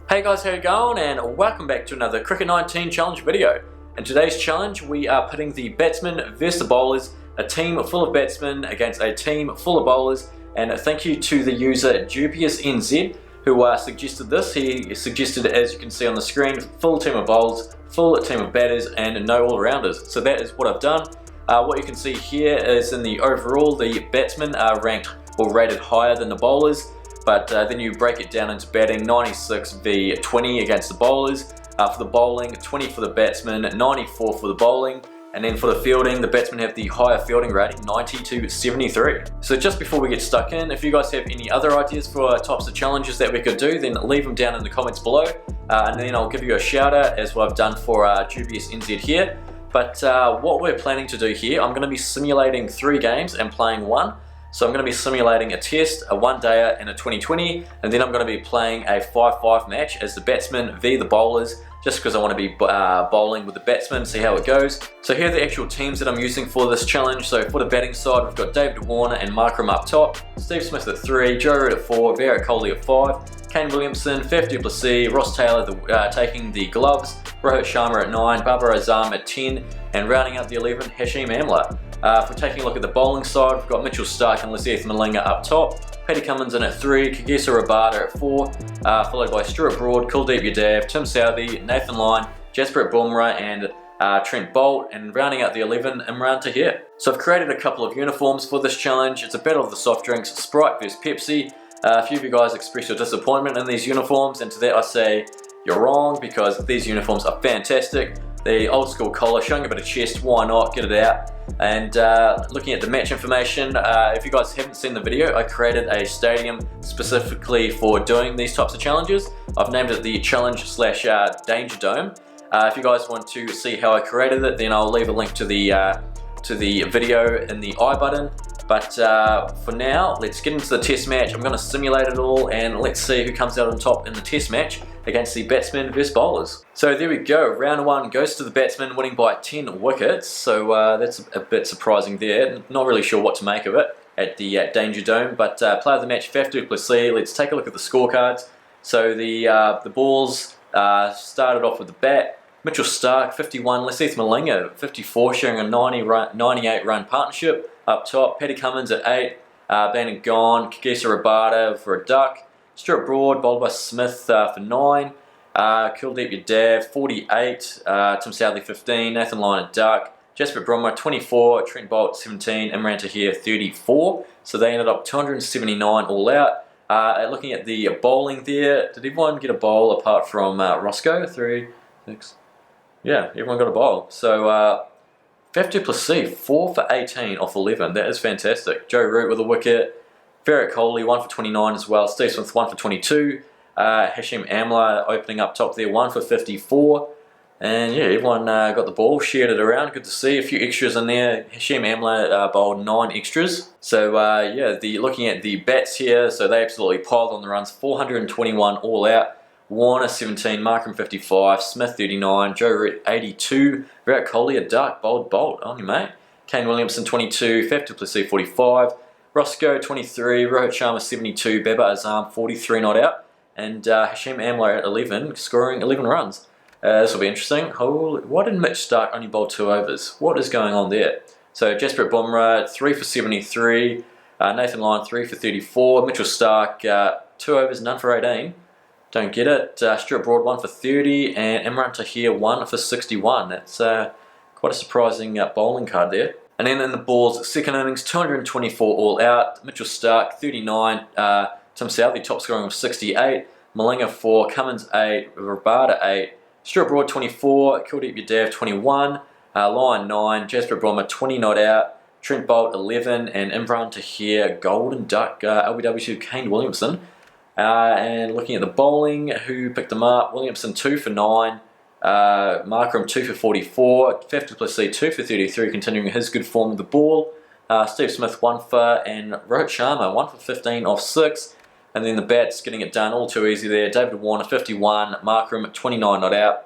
Hey guys, how you going? And welcome back to another Cricket 19 challenge video. In today's challenge, we are pitting the batsmen versus the bowlers, a team full of batsmen against a team full of bowlers. And thank you to the user gjweavr who suggested this. He suggested, as you can see on the screen, full team of bowlers, full team of batters, and no all-rounders. So that is what I've done. What you can see here is in the overall, the batsmen are ranked or rated higher than the bowlers. But then you break it down into batting, 96 v 20 against the bowlers. For the bowling, 20 for the batsmen, 94 for the bowling. And then for the fielding, the batsmen have the higher fielding rating, 90 to 73. So just before we get stuck in, if you guys have any other ideas for types of challenges that we could do, then leave them down in the comments below. And then I'll give you a shout out, as what I've done for gjweavr here. But what we're planning to do here, I'm going to be simulating 3 games and playing 1. So I'm going to be simulating a test, a one-dayer and a 2020, and then I'm going to be playing a 5-5 match as the batsmen v the bowlers, just because I want to be bowling with the batsmen, see how it goes. So here are the actual teams that I'm using for this challenge. So for the batting side, we've got David Warner and Markram up top, Steve Smith at 3, Joe Root at 4, Virat Kohli at 5, Kane Williamson, Faf du Plessis, Ross Taylor taking the gloves, Rohit Sharma at 9, Babar Azam at 10, and rounding out the 11, Hashim Amla. If we're taking a look at the bowling side, we've got Mitchell Starc and Laseeth Malinga up top, Paddy Cummins in at 3, Kagesa Rabada at 4, followed by Stuart Broad, Kuldeep Yadav, Tim Southee, Nathan Lyon, Jasprit Bumrah and Trent Bolt, and rounding out the 11, Imran Tahir. So I've created a couple of uniforms for this challenge. It's a battle of the soft drinks, Sprite versus Pepsi. A few of you guys expressed your disappointment in these uniforms, and to that I say you're wrong, because these uniforms are fantastic. The old school collar, showing a bit of chest, why not, get it out. And looking at the match information, if you guys haven't seen the video, I created a stadium specifically for doing these types of challenges. I've named it the Challenge/Danger Dome. If you guys want to see how I created it, then I'll leave a link to the video in the I button. But for now, let's get into the test match. I'm going to simulate it all, and let's see who comes out on top in the test match against the batsmen versus bowlers. So there we go, round 1 goes to the batsmen, winning by 10 wickets. So that's a bit surprising there. Not really sure what to make of it at the Danger Dome. But player of the match, Faf du Plessis. Let's take a look at the scorecards. So the balls started off with the bat. Mitchell Starc, 51. Laseeth Malinga, 54, sharing a 98 run partnership. Up top, Paddy Cummins at 8, Bannon gone, Kagesa Rabada for a duck, Stuart Broad bowled by Smith for 9, Kuldeep Yadav 48, Tim Southee 15, Nathan Lyon a duck, Jasprit Bumrah 24, Trent Bolt 17, Imran Tahir 34. So they ended up 279 all out. Looking at the bowling there, did everyone get a bowl apart from Roscoe? 3, 6. Yeah, everyone got a bowl. So Faf du Plessis, 4 for 18 off 11. That is fantastic. Joe Root with a wicket. Virat Kohli, 1 for 29 as well. Steve Smith, 1 for 22. Hashim Amla opening up top there, 1 for 54. And yeah, everyone got the ball, shared it around. Good to see. A few extras in there. Hashim Amla bowled 9 extras. So yeah, looking at the bats here, so they absolutely piled on the runs. 421 all out. Warner 17, Markram 55, Smith 39, Joe Root 82, Virat Kohli a duck, bold on you mate. Kane Williamson 22, Faf du Plessis 45, Roscoe 23, Rohit Sharma 72, Babar Azam 43 not out, and Hashim Amla at 11, scoring 11 runs. This will be interesting. Why did Mitch Starc only bowl 2 overs? What is going on there? So Jasprit Bumrah 3 for 73, Nathan Lyon 3 for 34, Mitchell Starc 2 overs, none for 18. Don't get it. Stuart Broad 1 for 30 and Imran Tahir 1 for 61. That's quite a surprising bowling card there. And then in the balls, second innings, 224 all out. Mitchell Starc 39, Tim Southee top scoring with 68, Malinga 4, Cummins 8, Rabada 8, Stuart Broad 24, Kuldeep Yadav 21, Lyon 9, Jasprit Bumrah 20 not out, Trent Bolt 11, and Imran Tahir golden duck LBW to Kane Williamson. And looking at the bowling, who picked them up? Williamson 2 for 9, Markram 2 for 44, Faf du Plessis 2 for 33, continuing his good form with the ball. Steve Smith 1 for, and Rohit Sharma 1 for 15 off 6. And then the bats getting it done all too easy there. David Warner 51, Markram 29 not out.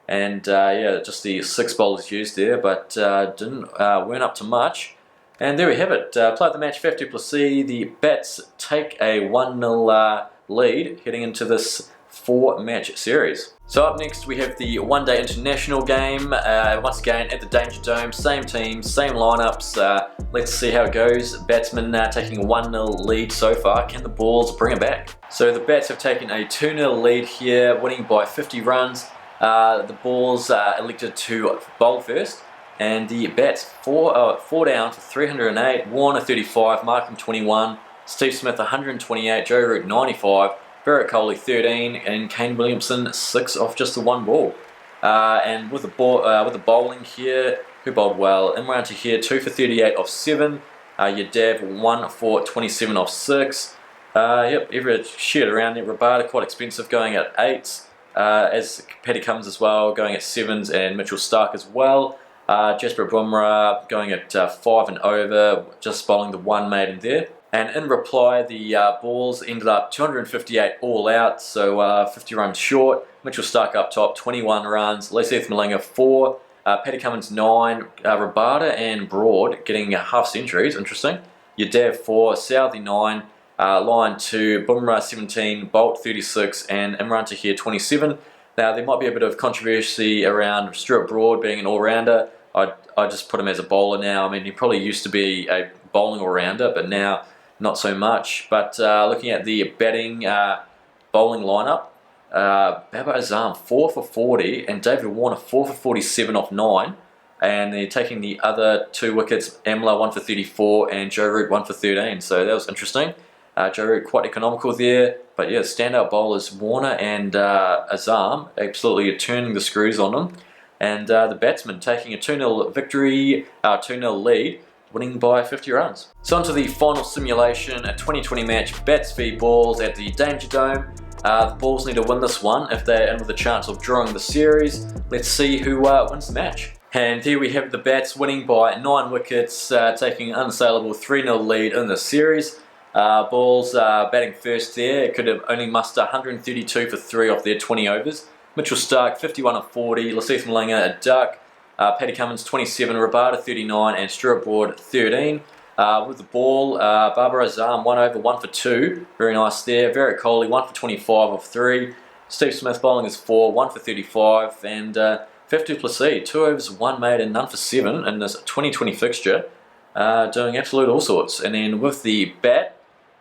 And yeah, just the 6 bowlers used there, but weren't up to much. And there we have it. Player of the match, Faf du Plessis. The Bats take a 1-0 lead heading into this 4-match series. So up next we have the one-day international game. Once again at the Danger Dome, same teams, same lineups. Let's see how it goes. Batsmen taking a 1-0 lead so far. Can the balls bring it back? So the Bats have taken a 2-0 lead here, winning by 50 runs. The balls elected to bowl first. And the Bats 4 down for 308, Warner 35, Markham 21, Steve Smith 128, Joe Root 95, Virat Kohli 13, and Kane Williamson 6 off just the 1 ball. And with the bowling here, who bowled well? Imran Tahir 2 for 38 off 7, Yadav 1 for 27 off 6. Yep, every shared around there. Rabada quite expensive, going at 8s, as Paddy Cummins as well, going at 7s, and Mitchell Starc as well. Jasper Bumrah going at 5 and over, just bowling the 1 maiden there. And in reply, the balls ended up 258 all out, so 50 runs short. Mitchell Starc up top, 21 runs. Lasith Malinga 4, Paddy Cummins 9, Rabada and Broad getting half centuries, interesting. Yadav 4, Southey 9, Lyon 2, Bumrah 17, Bolt 36, and Imran Tahir 27. Now there might be a bit of controversy around Stuart Broad being an all-rounder. I just put him as a bowler now. I mean, he probably used to be a bowling all-rounder, but now not so much. But looking at the batting bowling lineup, Babar Azam 4 for 40 and David Warner 4 for 47 off 9. And they're taking the other 2 wickets, Amla 1 for 34 and Joe Root 1 for 13. So that was interesting. Joe Root quite economical there. But yeah, standout bowlers Warner and Azam absolutely turning the screws on them. And the batsmen taking a 2-0 victory, 2-0 lead, winning by 50 runs. So on to the final simulation, a 2020 match, Bats v Balls at the Danger Dome. The Balls need to win this one if they're in with a chance of drawing the series. Let's see who wins the match. And here we have the Bats winning by 9 wickets, taking an unassailable 3-0 lead in the series. Balls batting first there, it could have only mustered 132 for 3 off their 20 overs. Mitchell Starc 51 of 40, Lasith Malinga a duck, Paddy Cummins 27, Rabada 39, and Stuart Broad 13. With the ball, Babar Azam 1 over 1 for 2, very nice there. Virat Kohli 1 for 25 of 3. Steve Smith bowling is 4, 1 for 35, and Faf du Plessis 2 overs 1 made and none for 7 in this 2020 fixture, doing absolute all sorts. And then with the bat.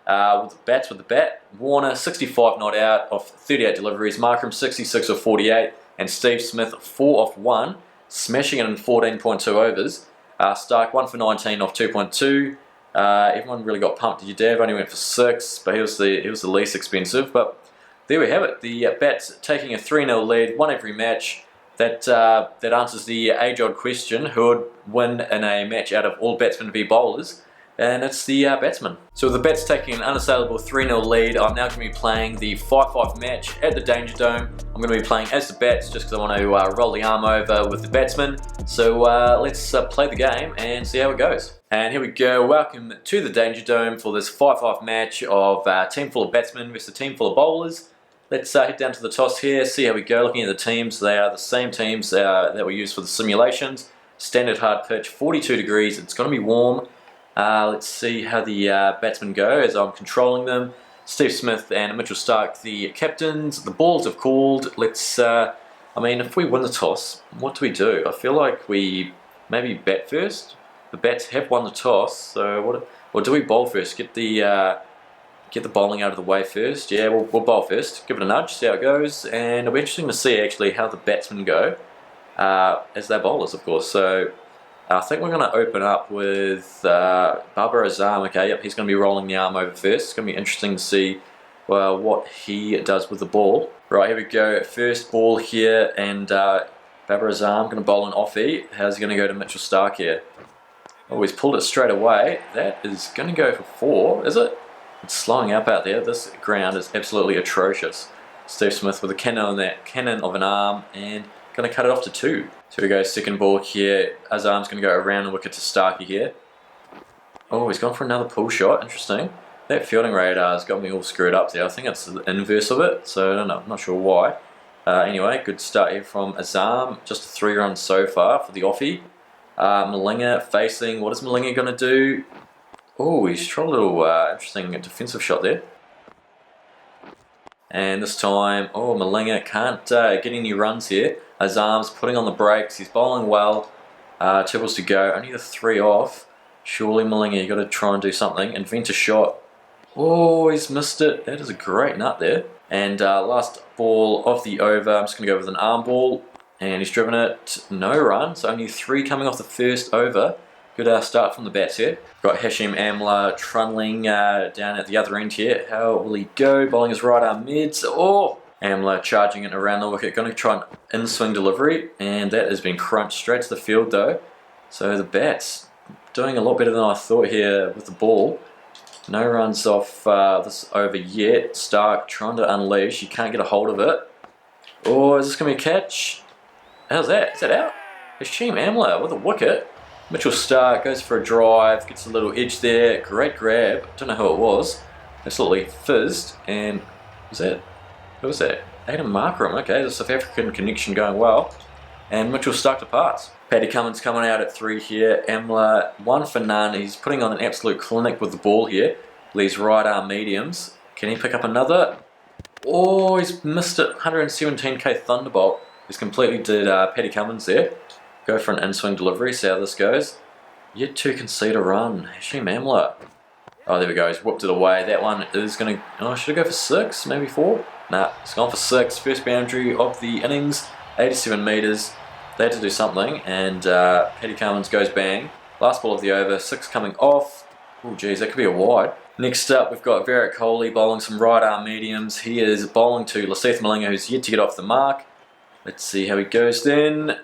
With the bat, Warner 65 not out of 38 deliveries, Markham 66 of 48, and Steve Smith 4 off 1, smashing it in 14.2 overs. Starc 1 for 19 off 2.2. Everyone really got pumped. Yadav only went for 6, but he was the least expensive. But there we have it. The Bats taking a 3-0 lead, won every match. That answers the age-old question: who would win in a match out of all batsmen v bowlers? And it's the batsman. So with the Bats taking an unassailable 3-0 lead, I'm now going to be playing the 5-5 match at the Danger Dome. I'm going to be playing as the Bats just because I want to roll the arm over with the batsman. So let's play the game and see how it goes. And here we go. Welcome to the Danger Dome for this 5-5 match of a team full of batsmen versus a team full of bowlers. Let's head down to the toss here, see how we go. Looking at the teams, they are the same teams that we used for the simulations. Standard hard pitch, 42 degrees. It's going to be warm. Let's see how the batsmen go as I'm controlling them. Steve Smith and Mitchell Starc, the captains. The balls have called. Let's, I mean, if we win the toss, what do we do? I feel like we maybe bat first. The Bats have won the toss, so what do we bowl first? Get the bowling out of the way first. Yeah, we'll bowl first. Give it a nudge, see how it goes, and it'll be interesting to see actually how the batsmen go, as they're bowlers, of course. So I think we're going to open up with Babar Azam. Okay, yep, he's going to be rolling the arm over first. It's going to be interesting to see what he does with the ball. Right, here we go. First ball here, and Babar Azam going to bowl an offie. How's he going to go to Mitchell Starc here? Oh, he's pulled it straight away. That is going to go for 4, is it? It's slowing up out there. This ground is absolutely atrocious. Steve Smith with a cannon of an arm, and going to cut it off to 2. So we go second ball here. Azam's going to go around the wicket to Starkey here. Oh, he's gone for another pull shot. Interesting. That fielding radar has got me all screwed up there. I think it's the inverse of it, so I don't know. I'm not sure why. Anyway, good start here from Azam. Just a 3 runs so far for the offie. Malinga facing. What is Malinga going to do? Oh, he's tried a little interesting defensive shot there. And this time, oh, Malinga can't get any runs here. His arms putting on the brakes. He's bowling well. 2 balls to go. Only the 3 off. Surely, Malinga, you got to try and do something. Invent a shot. Oh, he's missed it. That is a great nut there. And last ball of the over. I'm just going to go with an arm ball. And he's driven it. No runs. Only 3 coming off the first over. Good start from the bats here. Got Hashim Amla trundling down at the other end here. How will he go? Bowling his right arm mids. Oh! Amla charging it around the wicket. Going to try an in-swing delivery. And that has been crunched straight to the field though. So the bats doing a lot better than I thought here with the ball. No runs off this over yet. Stark trying to unleash. You can't get a hold of it. Oh, is this going to be a catch? How's that? Is that out? Hashim Amla with a wicket. Mitchell Stark goes for a drive, gets a little edge there, great grab, don't know who it was, absolutely fizzed, and who was that? Adam Markram, okay, the South African connection going well, and Mitchell Stark departs. Paddy Cummins coming out at 3 here, Amla 1 for none, he's putting on an absolute clinic with the ball here, leaves right arm mediums, can he pick up another? Oh, he's missed it, 117k Thunderbolt, he's completely did Paddy Cummins there. Go for an in-swing delivery, see how this goes. Yet to concede a run. Hashim Amla. Oh, there we go. He's whipped it away. That one is going to... Oh, should I go for 6? Maybe 4? Nah, it's gone for 6. First boundary of the innings. 87 metres. They had to do something. And Paddy Cummins goes bang. Last ball of the over. 6 coming off. Oh, geez, that could be a wide. Next up, we've got Virat Kohli bowling some right arm mediums. He is bowling to Lasith Malinga, who's yet to get off the mark. Let's see how he goes then.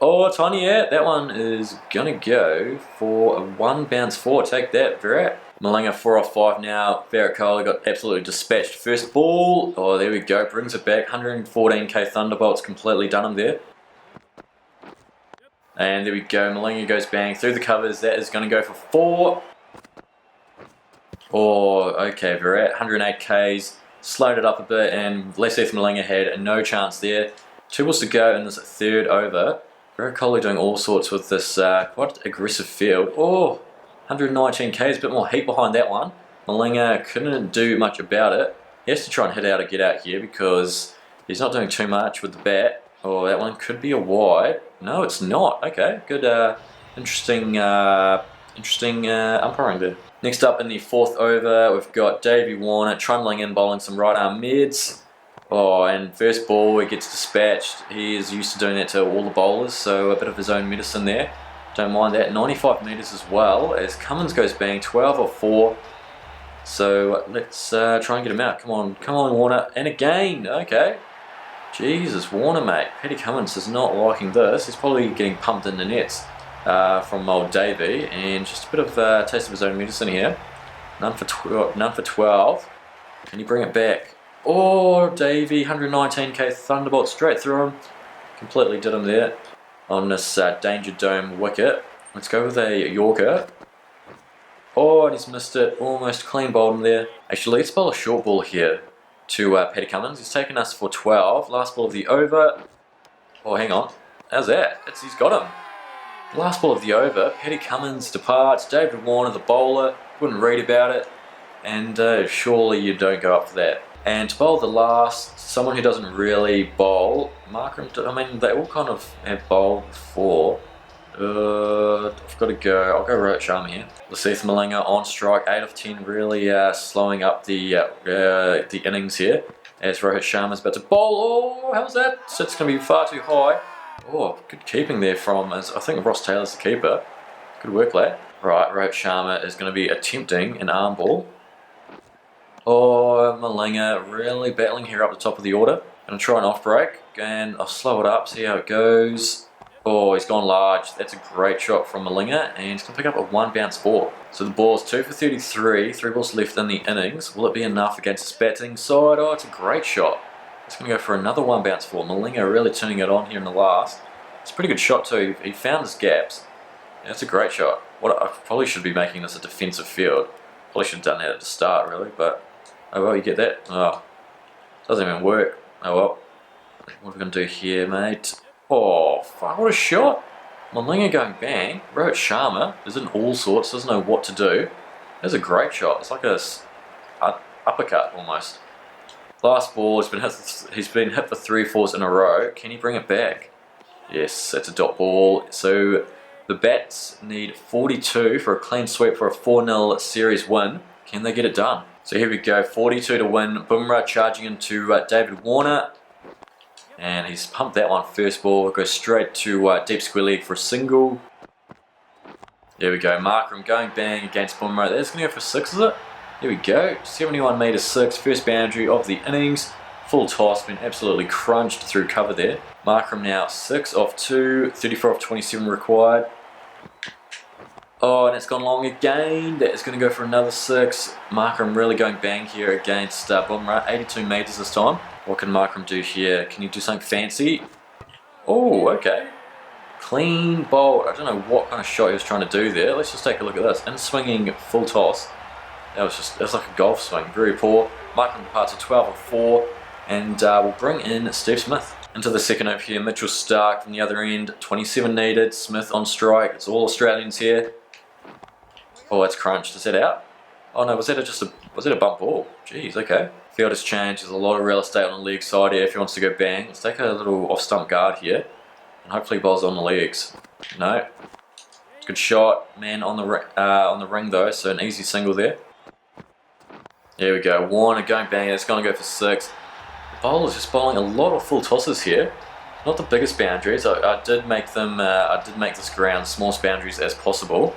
Oh, tiny out. That one is going to go for a 1 bounce 4. Take that, Virat. Malinga 4 off 5 now. Virat Kohli got absolutely dispatched. First ball. Oh, there we go. Brings it back. 114k Thunderbolts completely done him there. And there we go. Malinga goes bang through the covers. That is going to go for 4. Oh, okay, Virat. 108k's. Slowed it up a bit, and Lasith Malinga had no chance there. 2 balls to go in this 3rd over. Virat Kohli doing all sorts with this quite aggressive field. Oh, 119k, a bit more heat behind that one. Malinga couldn't do much about it. He has to try and hit out or get out here because he's not doing too much with the bat. Oh, that one could be a wide. No, it's not. Okay, good, interesting umpiring there. Next up in the 4th over, we've got Davey Warner trundling in, bowling some right arm mids. Oh, and first ball, he gets dispatched. He is used to doing that to all the bowlers, so a bit of his own medicine there. Don't mind that. 95 metres as well, as Cummins goes bang, 12 or 4. So let's try and get him out. Come on, Warner. And again, okay. Jesus, Warner, mate. Paddy Cummins is not liking this. He's probably getting pumped in the nets from old Davey, and just a bit of a taste of his own medicine here. None for 12. Can you bring it back? Oh, Davey, 119k Thunderbolt straight through him. Completely did him there on this Danger Dome wicket. Let's go with a Yorker. Oh, and he's missed it. Almost clean bowled him there. Actually, let's bowl a short ball here to Paddy Cummins. He's taken us for 12. Last ball of the over. Oh, hang on. How's that? He's got him. Last ball of the over. Paddy Cummins departs. David Warner, the bowler, wouldn't read about it. And surely you don't go up for that. And to bowl the last, someone who doesn't really bowl, Markram, I mean, they all kind of have bowled before. I've got to go. I'll go Rohit Sharma here. Lasith Malinga on strike, 8 of 10, really slowing up the innings here. As Rohit Sharma's about to bowl. Oh, how's that? So it's going to be far too high. Oh, good keeping there from, I think Ross Taylor's the keeper. Good work, lad. Right, Rohit Sharma is going to be attempting an arm ball. Oh, Malinga really battling here up the top of the order. Going to try an off break, and I'll slow it up, see how it goes. Oh, he's gone large. That's a great shot from Malinga, and he's going to pick up a 1 bounce 4. So the ball's 2 for 33, 3 balls left in the innings. Will it be enough against his batting side? Oh, it's a great shot. It's going to go for another 1 bounce 4. Malinga really turning it on here in the last. It's a pretty good shot too. He found his gaps. That's a great shot. I probably should be making this a defensive field. Probably should have done that at the start, really, but oh well, you get that. Oh, doesn't even work. Oh well. What are we going to do here, mate? Oh, fuck, what a shot. Malinga going bang. Rohit Sharma is in all sorts, doesn't know what to do. That's a great shot. It's like a uppercut almost. Last ball, he's been hit for 3 fours in a row. Can he bring it back? Yes, that's a dot ball. So the Bats need 42 for a clean sweep for a 4-0 series win. Can they get it done? So here we go, 42 to win. Bumrah charging into David Warner. And he's pumped that one first ball. Goes straight to deep square leg for a single. There we go, Markram going bang against Bumrah. That's going to go for 6, is it? There we go, 71 metres 6, first boundary of the innings. Full toss, been absolutely crunched through cover there. Markram now 6 off 2, 34 off 27 required. Oh, and it's gone long again. That is going to go for another 6. Markram really going bang here against Bumrah. 82 metres this time. What can Markram do here? Can you do something fancy? Oh, okay. Clean bowled. I don't know what kind of shot he was trying to do there. Let's just take a look at this. In swinging full toss. That was like a golf swing. Very poor. Markram departs a 12 of 4. And we'll bring in Steve Smith. Into the second over here. Mitchell Stark from the other end. 27 needed. Smith on strike. It's all Australians here. Oh, it's crunched. Is that out? Oh no, was that a bump ball? Jeez, okay. Field has changed. There's a lot of real estate on the leg side here if he wants to go bang. Let's take a little off stump guard here. And hopefully he bowls on the legs. No. Good shot. Man on the ring though, so an easy single there. There we go. Warner going bang. It's going to go for 6. The bowler's just bowling a lot of full tosses here. Not the biggest boundaries. I did make this ground smallest boundaries as possible.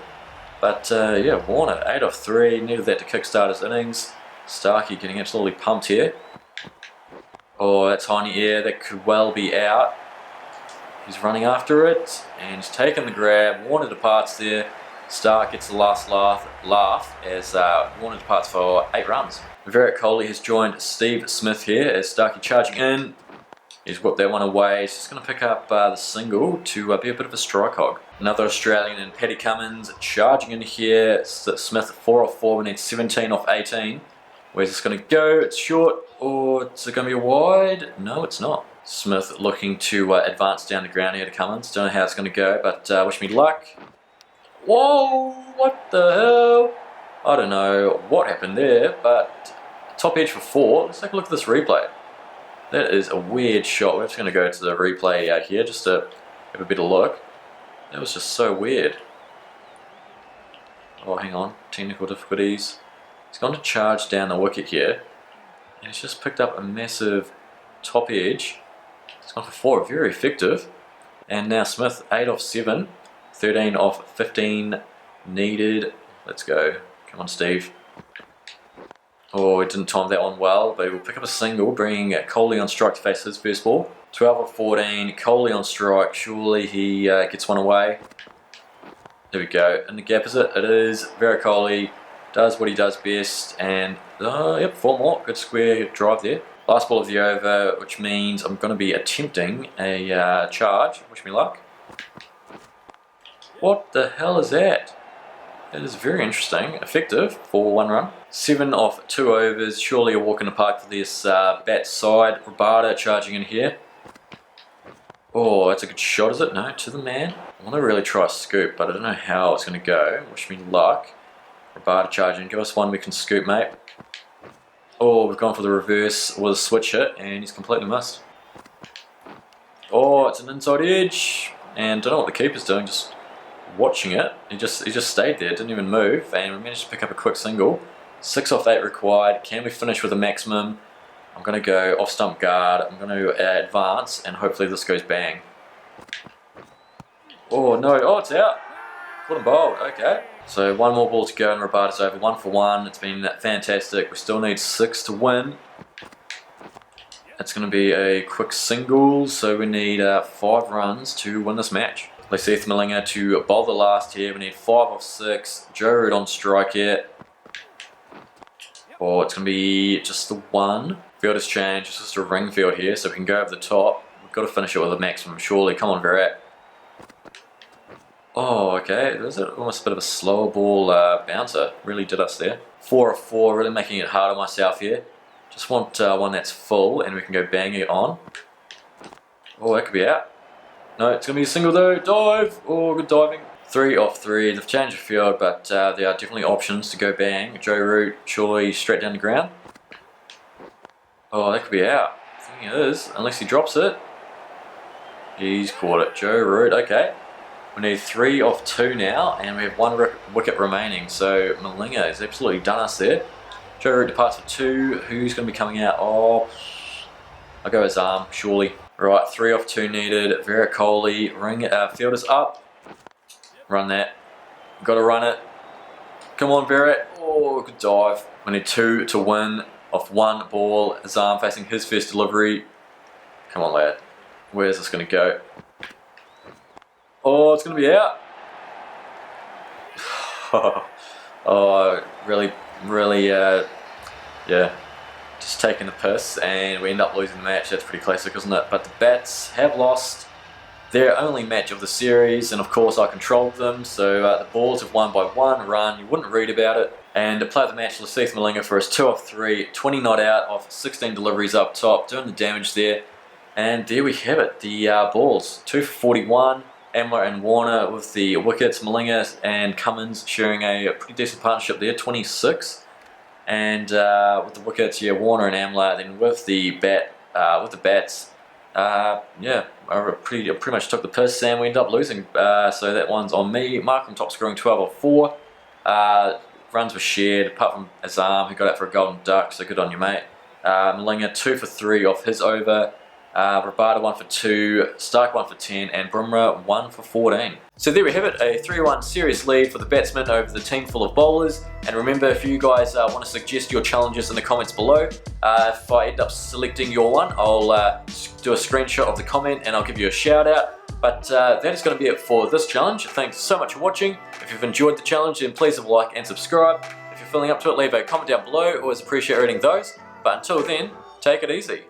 But yeah, Warner, 8 off 3, needed that to kickstart his innings. Starkey getting absolutely pumped here. Oh, that's high in the air, that could well be out. He's running after it, and he's taken the grab. Warner departs there. Stark gets the last laugh as Warner departs for 8 runs. Virat Kohli has joined Steve Smith here as Starkey charging in. He's whipped that one away. He's just going to pick up the single to be a bit of a strike hog. Another Australian in Paddy Cummins charging in here. Smith 4 off 4, we need 17 off 18. Where's this going to go? It's short, or is it going to be wide? No, it's not. Smith looking to advance down the ground here to Cummins. Don't know how it's going to go, but wish me luck. Whoa, what the hell? I don't know what happened there, but top edge for 4. Let's take a look at this replay. That is a weird shot. We're just going to go to the replay out here just to have a better look. That was just so weird. Oh, hang on. Technical difficulties. He's gone to charge down the wicket here. And he's just picked up a massive top edge. It's gone for 4. Very effective. And now Smith, 8 off 7. 13 off 15 needed. Let's go. Come on, Steve. Oh, he didn't time that one well, but he will pick up a single, bringing Kohli on strike to face his first ball. 12 of 14, Kohli on strike. Surely he gets one away. There we go. In the gap, is it? It is. Virat Kohli does what he does best, and yep, 4 more. Good square drive there. Last ball of the over, which means I'm going to be attempting a charge. Wish me luck. What the hell is that? That is very interesting. Effective for 1 run. 7 off 2 overs. Surely a walk in the park for this bat side. Rabada charging in here. Oh, that's a good shot, is it? No, to the man. I want to really try a scoop, but I don't know how it's going to go. Wish me luck. Rabada charging. Give us one we can scoop, mate. Oh, we've gone for the reverse with a switch hit, and he's completely missed. Oh, it's an inside edge. And don't know what the keeper's doing, just watching it. He just stayed there, didn't even move, and we managed to pick up a quick single. 6 off 8 required. Can we finish with a maximum? I'm going to go off stump guard. I'm going to advance, and hopefully this goes bang. Oh no! Oh, it's out. Caught him bowled. Okay. So 1 more ball to go, and Rabada's over. 1 for 1. It's been fantastic. We still need 6 to win. It's going to be a quick single, so we need 5 runs to win this match. Seth Malinga to bowl the last here. We need 5 off 6. Joe Root on strike here. Oh, it's going to be just the 1. Field has changed. It's just a ring field here, so we can go over the top. We've got to finish it with a maximum, surely. Come on, Virat. Oh, okay. There's almost a bit of a slower ball bouncer. Really did us there. 4 off 4. Really making it hard on myself here. Just want one that's full, and we can go bang it on. Oh, that could be out. No, it's going to be a single though. Dive! Oh, good diving. 3 off 3. They've changed the field, but there are definitely options to go bang. Joe Root, surely straight down the ground. Oh, that could be out. I think it is, unless he drops it. He's caught it. Joe Root, okay. We need 3 off 2 now, and we have 1 wicket remaining. So Malinga has absolutely done us there. Joe Root departs for 2. Who's going to be coming out? Oh, I'll go Azam, surely. Right, 3 off 2 needed. Virat Kohli, fielders up. Run that. Got to run it. Come on, Virat. Oh, good dive. We need 2 to win off 1 ball. Azam facing his first delivery. Come on, lad. Where's this going to go? Oh, it's going to be out. Oh, really, yeah, just taking the piss, and we end up losing the match. That's pretty classic, isn't it? But the Bats have lost their only match of the series, and of course I controlled them, so the Balls have won by 1 run. You wouldn't read about it. And to play of the match, Lasith Malinga for his 2 off 3, 20 not out off 16 deliveries up top, doing the damage there. And there we have it, the Balls, 2 for 41. Amler and Warner with the wickets, Malinga and Cummins sharing a pretty decent partnership there, 26. And with the wickets, yeah, Warner and Amler. Then with the bats, yeah, I pretty much took the piss, and we ended up losing. So that one's on me. Markham top scoring 12 off 4. Runs were shared, apart from Azam, who got out for a golden duck. So good on you, mate. Malinga 2 for 3 off his over. Rabada 1 for 2, Stark 1 for 10, and Bumrah 1 for 14. So there we have it, a 3-1 series lead for the Batsmen over the team full of bowlers. And remember, if you guys want to suggest your challenges in the comments below, if I end up selecting your one, I'll do a screenshot of the comment and I'll give you a shout out. But that is going to be it for this challenge. Thanks so much for watching. If you've enjoyed the challenge, then please leave a like and subscribe. If you're feeling up to it, leave a comment down below. Always appreciate reading those. But until then, take it easy.